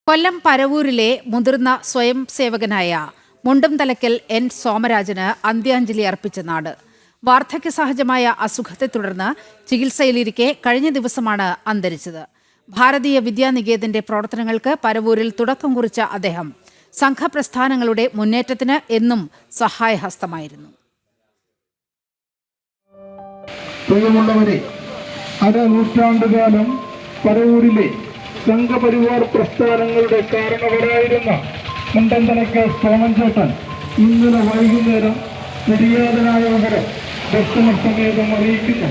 കൊല്ലം പരവൂരിലെ മുതിർന്ന സ്വയം സേവകനായ മുണ്ടുംതലയ്ക്കൽ എൻ സോമരാജന് അന്ത്യാഞ്ജലി അർപ്പിച്ച നാട്. വാർദ്ധക്യ സഹജമായ അസുഖത്തെ തുടർന്ന് ചികിത്സയിലിരിക്കെ കഴിഞ്ഞ ദിവസമാണ് അന്തരിച്ചത്. ഭാരതീയ വിദ്യാനികേതന്റെ പ്രവർത്തനങ്ങൾക്ക് പരവൂരിൽ തുടക്കം കുറിച്ച അദ്ദേഹം സംഘപ്രസ്ഥാനങ്ങളുടെ മുന്നേറ്റത്തിന് എന്നും സഹായഹസ്തമായിരുന്നു. പ്രിയമുള്ളവരെ, അരനൂറ്റാണ്ടുകാലം പരവൂരിലെ സംഘപരിവാർ പ്രസ്ഥാനങ്ങളുടെ കാരണവരായിരുന്ന മുണ്ടന്തലയ്ക്കൽ സോമൻചേട്ടൻ ഇന്നലെ വൈകുന്നേരം നിര്യാതനായ വിവരം ദർശനസമേതം അറിയിക്കുന്നു.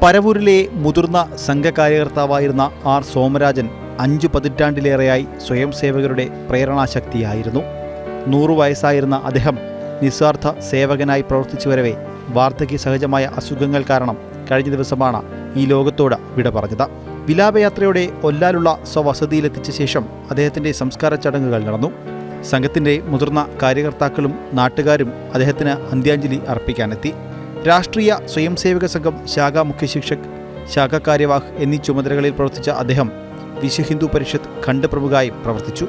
പരവൂരിലെ മുതിർന്ന സംഘകാര്യകർത്താവായിരുന്ന ആർ സോമരാജൻ 5 പതിറ്റാണ്ടിലേറെയായി സ്വയം സേവകരുടെ പ്രേരണാശക്തിയായിരുന്നു. 100 വയസ്സായിരുന്ന അദ്ദേഹം നിസ്വാർത്ഥ സേവകനായി പ്രവർത്തിച്ചു വരവെ വാർദ്ധക്യ സഹജമായ അസുഖങ്ങൾ കാരണം കഴിഞ്ഞ ദിവസമാണ് ഈ ലോകത്തോട് വിട പറഞ്ഞത്. വിലാപയാത്രയോടെ ഒല്ലാലുള്ള സ്വവസതിയിലെത്തിച്ച ശേഷം അദ്ദേഹത്തിൻ്റെ സംസ്കാര ചടങ്ങുകൾ നടന്നു. സംഘത്തിൻ്റെ മുതിർന്ന കാര്യകർത്താക്കളും നാട്ടുകാരും അദ്ദേഹത്തിന് അന്ത്യാഞ്ജലി അർപ്പിക്കാനെത്തി. രാഷ്ട്രീയ സ്വയംസേവക സംഘം ശാഖാ മുഖ്യ ശിക്ഷക്, ശാഖാ കാര്യവാഹ് എന്നീ ചുമതലകളിൽ പ്രവർത്തിച്ച അദ്ദേഹം വിശ്വ ഹിന്ദു പരിഷത്ത് ഖണ്ഡ് പ്രമുഖായി പ്രവർത്തിച്ചു.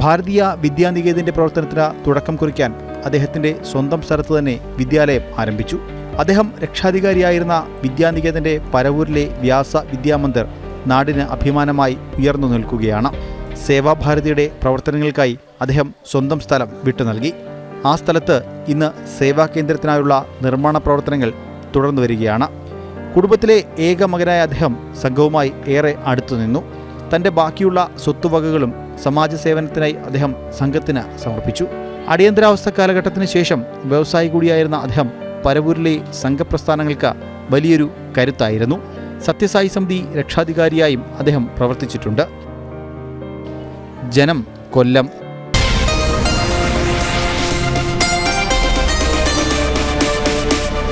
ഭാരതീയ വിദ്യാനികേതന്റെ പ്രവർത്തനത്തിന് തുടക്കം കുറിക്കാൻ അദ്ദേഹത്തിൻ്റെ സ്വന്തം സ്ഥലത്ത് തന്നെ വിദ്യാലയം ആരംഭിച്ചു. അദ്ദേഹം രക്ഷാധികാരിയായിരുന്ന വിദ്യാനികേതന്റെ പരവൂരിലെ വ്യാസ വിദ്യാമന്ദിർ നാടിന് അഭിമാനമായി ഉയർന്നു നിൽക്കുകയാണ്. സേവാഭാരതിയുടെ പ്രവർത്തനങ്ങൾക്കായി അദ്ദേഹം സ്വന്തം സ്ഥലം വിട്ടു നൽകി. ആ സ്ഥലത്ത് ഇന്ന് സേവാ കേന്ദ്രത്തിനായുള്ള നിർമ്മാണ പ്രവർത്തനങ്ങൾ തുടർന്നു വരികയാണ്. കുടുംബത്തിലെ ഏക മകനായ അദ്ദേഹം സംഘവുമായി ഏറെ അടുത്തു നിന്നു. തൻ്റെ ബാക്കിയുള്ള സ്വത്തുവകകളും സമാജ സേവനത്തിനായി അദ്ദേഹം സംഘത്തിന് സമർപ്പിച്ചു. അടിയന്തരാവസ്ഥ കാലഘട്ടത്തിന് ശേഷം വ്യവസായി കൂടിയായിരുന്ന അദ്ദേഹം പരവൂരിലെ സംഘപ്രസ്ഥാനങ്ങൾക്ക് വലിയൊരു കരുത്തായിരുന്നു. സത്യസായി സമിതി രക്ഷാധികാരിയായും അദ്ദേഹം പ്രവർത്തിച്ചിട്ടുണ്ട്. ജനം, കൊല്ലം.